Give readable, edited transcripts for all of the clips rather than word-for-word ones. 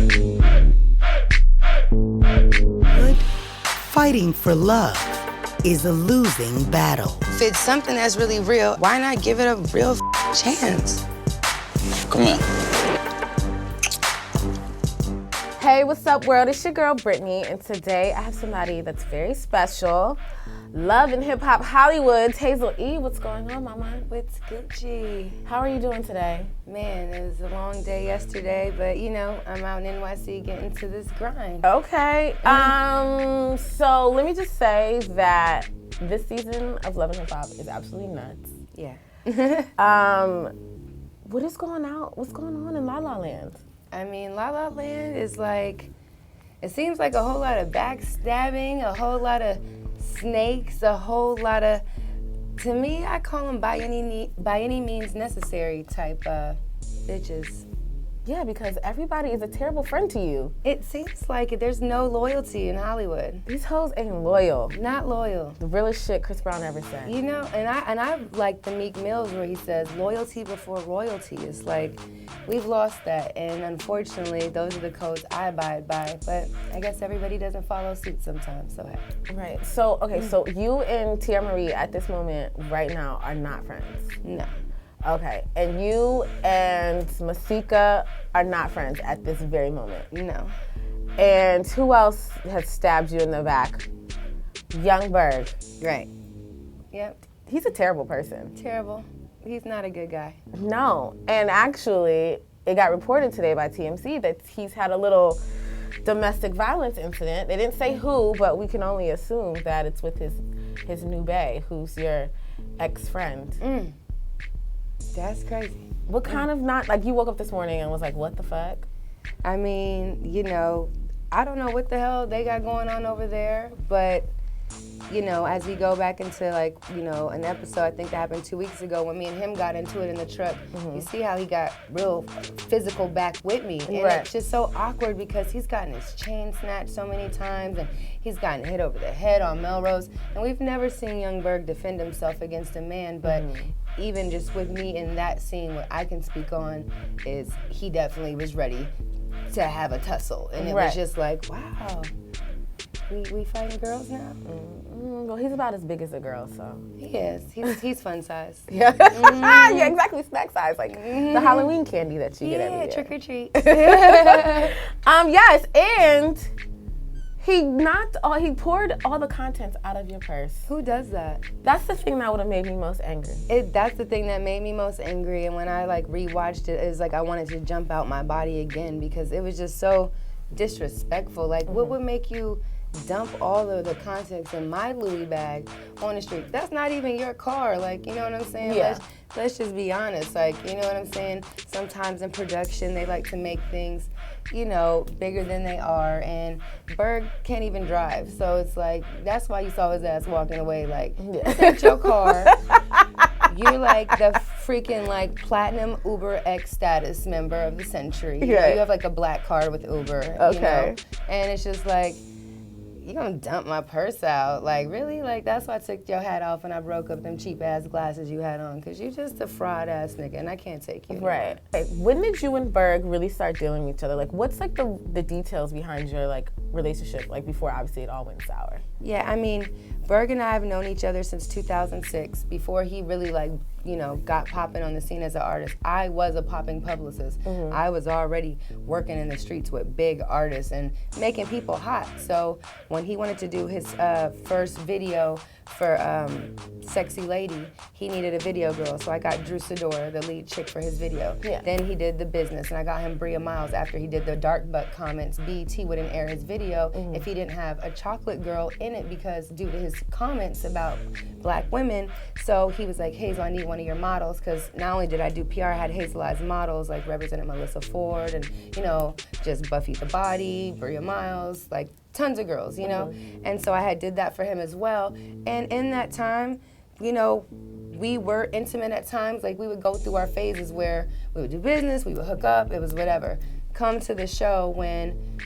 But fighting for love is a losing battle. If it's something that's really real, why not give it a real chance? Come here. Hey, what's up, world? It's your girl, Brittany, and today I have somebody that's very special. Love and Hip Hop Hollywood's Hazel E. What's going on, mama? What's Gucci? How are you doing today? Man, it was a long day yesterday, but you know, I'm out in NYC getting to this grind. Okay. So let me just say that this season of Love and Hip Hop is absolutely nuts. Yeah. What is going on? What's going on in La La Land? I mean, La La Land is like, it seems like a whole lot of backstabbing, a whole lot of snakes, a whole lot of, to me, I call them by any means necessary type bitches. Yeah, because everybody is a terrible friend to you. It seems like there's no loyalty in Hollywood. These hoes ain't loyal. Not loyal. The realest shit Chris Brown ever said. You know, and I like the Meek Mills where he says loyalty before royalty. It's like we've lost that, and unfortunately, those are the codes I abide by. But I guess everybody doesn't follow suit sometimes. So hey. Right. So okay. So you and Teiarra Mari at this moment right now are not friends. No. Okay. And you and Masika are not friends at this very moment. No. And who else has stabbed you in the back? Yung Berg. Right. Yep. He's a terrible person. Terrible. He's not a good guy. No. And actually, it got reported today by TMZ that he's had a little domestic violence incident. They didn't say who, but we can only assume that it's with his new bae, who's your ex-friend. That's crazy. What kind of like you woke up this morning and was like, what the fuck? I mean, you know, I don't know what the hell they got going on over there, but you know, as we go back into like, you know, an episode I think that happened 2 weeks ago when me and him got into it in the truck, you see how he got real physical back with me. And it's just so awkward because he's gotten his chain snatched so many times and he's gotten hit over the head on Melrose. And we've never seen Yung Berg defend himself against a man, but even just with me in that scene, what I can speak on is he definitely was ready to have a tussle. And it was just like, wow. We fighting girls now? Well, he's about as big as a girl, so. He is. He's fun size. Yeah, yeah, exactly, snack size, like the Halloween candy that you get every year. Yeah, trick or treat. Yes, and he poured all the contents out of your purse. Who does that? That's the thing that would have made me most angry. That's the thing that made me most angry, and when I like rewatched it, it's like I wanted to jump out my body again because it was just so disrespectful. Like, what would make you dump all of the contents in my Louis bag on the street? That's not even your car, like, you know what I'm saying? Yeah. Let's just be honest, like, you know what I'm saying? Sometimes in production, they like to make things, you know, bigger than they are, and Berg can't even drive, so it's like, that's why you saw his ass walking away, like, it's not your car. You're like the freaking like platinum Uber X status member of the century. You know, you have like a black card with Uber, you know? And it's just like, you gonna dump my purse out? Like, really? Like, that's why I took your hat off and I broke up them cheap ass glasses you had on, because you just a fraud ass nigga and I can't take you anymore. Right. Okay, when did you and Berg really start dealing with each other? Like, what's like the details behind your like relationship, like before obviously it all went sour? Yeah, I mean, Berg and I have known each other since 2006, before he really like, you know, got popping on the scene as an artist. I was a popping publicist. I was already working in the streets with big artists and making people hot. So when he wanted to do his first video for Sexy Lady, he needed a video girl. So I got Drew Sidor, the lead chick for his video. Yeah. Then he did The Business, and I got him Bria Miles after he did the dark butt comments. BET wouldn't air his video if he didn't have a chocolate girl in it, because due to his comments about black women. So he was like, Hazel, I need one of your models, because not only did I do PR, I had Hazel as models, like represented Melissa Ford and, you know, just Buffy the Body, Bria Miles, like tons of girls, you know? And so I did that for him as well. And in that time, you know, we were intimate at times. Like, we would go through our phases where we would do business, we would hook up, it was whatever. Come to the show when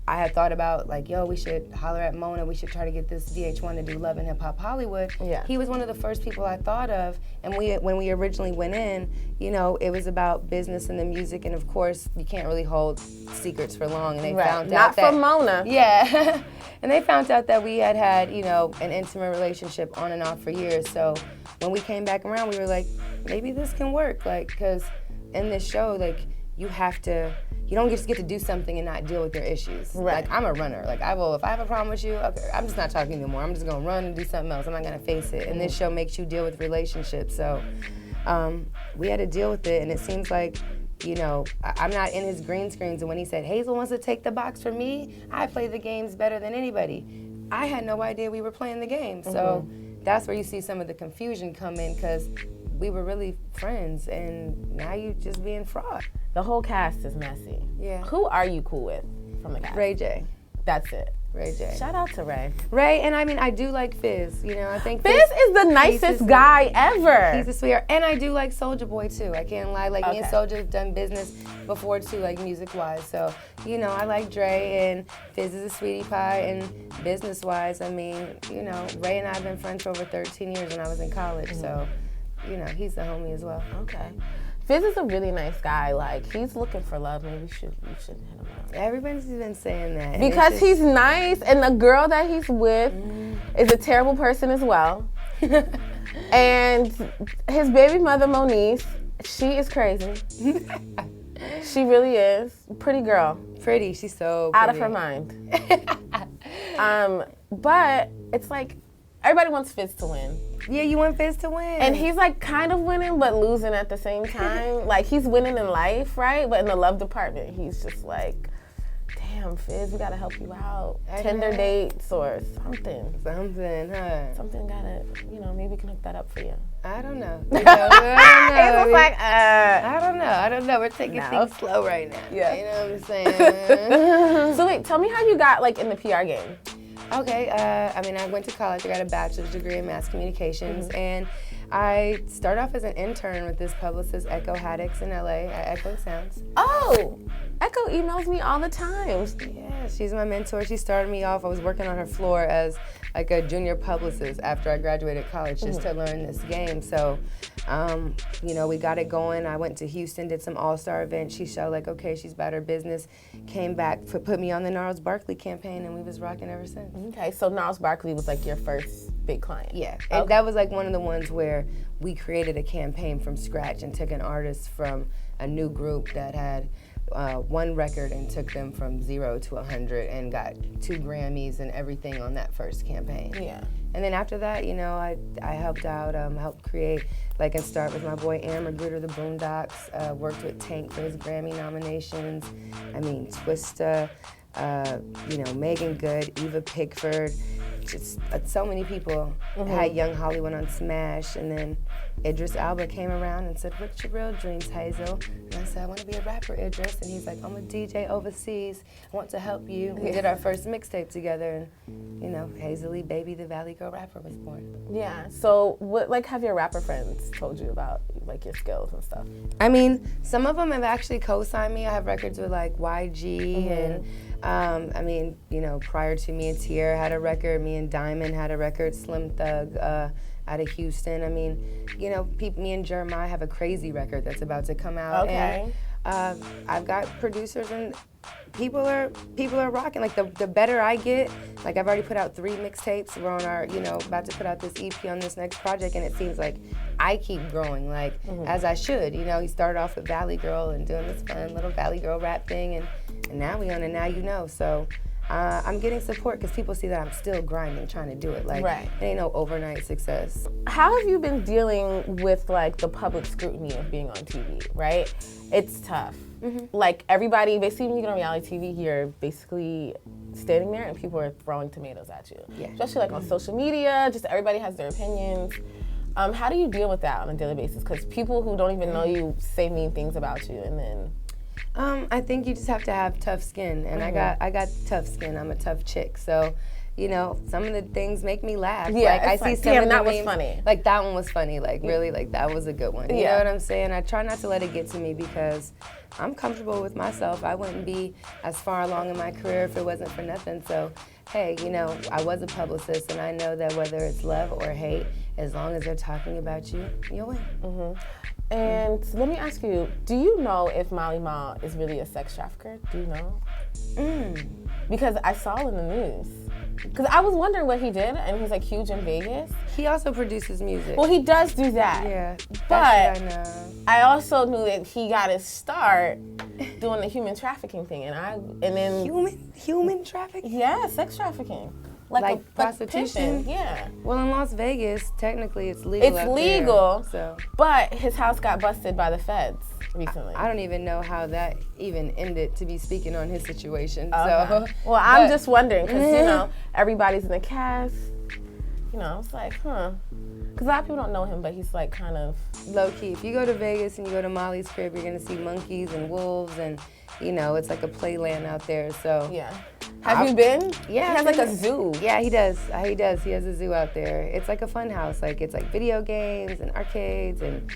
I had thought about like, yo, we should holler at Mona. We should try to get this VH1 to do Love and Hip Hop Hollywood. Yeah. He was one of the first people I thought of. And when we originally went in, you know, it was about business and the music. And of course, you can't really hold secrets for long. And they found out that. Not from Mona. Yeah. And they found out that we had, you know, an intimate relationship on and off for years. So when we came back around, we were like, maybe this can work. Like, because in this show, like, you don't just get to do something and not deal with your issues. Right. Like, I'm a runner. Like, if I have a problem with you, okay, I'm just not talking to you anymore. I'm just gonna run and do something else. I'm not gonna face it. And this show makes you deal with relationships. So we had to deal with it, and it seems like, you know, I'm not in his green screens. And when he said, Hazel wants to take the box for me, I play the games better than anybody. I had no idea we were playing the game. So that's where you see some of the confusion come in, because we were really friends, and now you just being fraud. The whole cast is messy. Yeah. Who are you cool with from the cast? Ray J. That's it. Ray J. Shout out to Ray. Ray, and I mean, I do like Fizz. You know, I think Fizz is the nicest guy ever. He's a sweetheart. And I do like Soulja Boy, too. I can't lie. Like, me and Soulja have done business before, too, like, music-wise. So, you know, I like Dre, and Fizz is a sweetie pie. And business-wise, I mean, you know, Ray and I have been friends for over 13 years when I was in college. So, you know, he's the homie as well. Okay. Fizz is a really nice guy. Like, he's looking for love. Maybe you should hit him up. Everybody's been saying that. Because he's nice, and the girl that he's with is a terrible person as well. And his baby mother, Moniece, she is crazy. She really is. Pretty girl. Pretty. She's so pretty. Out of her mind. But it's like, everybody wants Fizz to win. Yeah, you want Fizz to win. And he's like kind of winning, but losing at the same time. Like, he's winning in life, right? But in the love department, he's just like, damn, Fizz, we gotta help you out. Tinder dates or something. Something, huh? Something gotta, you know, maybe we can hook that up for you. I don't know. You know, I don't know. I don't know. We're taking things slow right now. Yeah. You know what I'm saying? So wait, tell me how you got like in the PR game. Okay, I mean, I went to college. I got a bachelor's degree in mass communications, and I started off as an intern with this publicist, Echo Haddix, in LA at Echo Sounds. Oh, Echo emails me all the time. Yeah, she's my mentor. She started me off. I was working on her floor as like a junior publicist after I graduated college, just to learn this game. So, you know, we got it going. I went to Houston, did some all-star events. She showed like, okay, she's about her business. Came back, put me on the Gnarls Barkley campaign, and we was rocking ever since. Okay, so Gnarls Barkley was like your first big client. Yeah, and that was like one of the ones where we created a campaign from scratch and took an artist from a new group that had one record and took them from 0 to 100 and got 2 Grammys and everything on that first campaign. Yeah. And then after that, you know, I helped out, helped create, like, and start with my boy Aaron Magruder, the Boondocks, worked with Tank for his Grammy nominations. I mean, Twista, you know, Megan Good, Eva Pickford, just so many people. Had Young Hollywood on Smash, and then Idris Elba came around and said, what's your real dreams, Hazel? And I said, I want to be a rapper, Idris. And he's like, I'm a DJ overseas. I want to help you. We did our first mixtape together, and, you know, Hazel E, Baby, the Valley Girl rapper was born. Yeah, so what, like, have your rapper friends told you about, like, your skills and stuff? I mean, some of them have actually co-signed me. I have records with, like, YG, and, I mean, you know, prior to me and Teiarra had a record, me and Diamond had a record, Slim Thug, out of Houston. I mean, you know, me and Jeremiah have a crazy record that's about to come out. Okay. And I've got producers, and people are rocking. Like, the better I get, like, I've already put out 3 mixtapes. We're on our, you know, about to put out this EP on this next project, and it seems like I keep growing, like, as I should. You know, he started off with Valley Girl and doing this fun little Valley Girl rap thing, and now we on it, Now You Know. So I'm getting support because people see that I'm still grinding, trying to do it. Like, it ain't no overnight success. How have you been dealing with, like, the public scrutiny of being on TV, right? It's tough. Like, everybody, basically when you get on reality TV, you're basically standing there and people are throwing tomatoes at you. Yeah. Especially, like, on social media, just everybody has their opinions. How do you deal with that on a daily basis? Because people who don't even know you say mean things about you, and then... I think you just have to have tough skin, and I got tough skin. I'm a tough chick, so you know, some of the things make me laugh. Yeah, like I it's see like, some damn, of the that was memes, funny. like that one was funny. Like really, like that was a good one. You know what I'm saying? I try not to let it get to me because I'm comfortable with myself. I wouldn't be as far along in my career if it wasn't for nothing. So, hey, you know, I was a publicist, and I know that whether it's love or hate, as long as they're talking about you, you'll win. Mm-hmm. And let me ask you, do you know if Mally Mal is really a sex trafficker? Do you know? Because I saw in the news. Because I was wondering what he did, and he's like huge in Vegas. He also produces music. Well, he does do that. Yeah, but that's what I know. I also knew that he got his start doing the human trafficking thing, and then human trafficking. Yeah, sex trafficking, like prostitution. Pimping. Yeah. Well, in Las Vegas, technically it's legal. It's legal. There, so. But his house got busted by the feds recently. I don't even know how that even ended, to be speaking on his situation. Okay. So, well, I'm just wondering because you know everybody's in the cast. You know, it's like, because a lot of people don't know him, but he's like kind of low key. If you go to Vegas and you go to Molly's crib, you're gonna see monkeys and wolves, and you know it's like a playland out there. So yeah. Have you been? Yeah, he has like a zoo. Yeah, he does. He does. He has a zoo out there. It's like a fun house. Like it's like video games and arcades and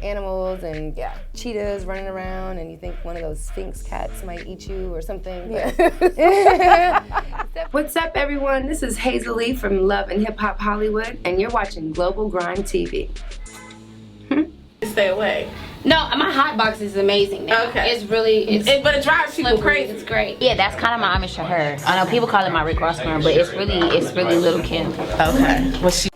animals and cheetahs running around, and you think one of those Sphinx cats might eat you or something. Yeah. What's up, everyone? This is Hazel E from Love and Hip Hop Hollywood, and you're watching GlobaGrind TV. Stay away. No, my hot box is amazing now. Okay. It's really, but it drives people crazy. It's great. Yeah, that's kind of my homage to her. I know people call it my Rick Ross girl, but it's really Little Kim. Okay. Well, she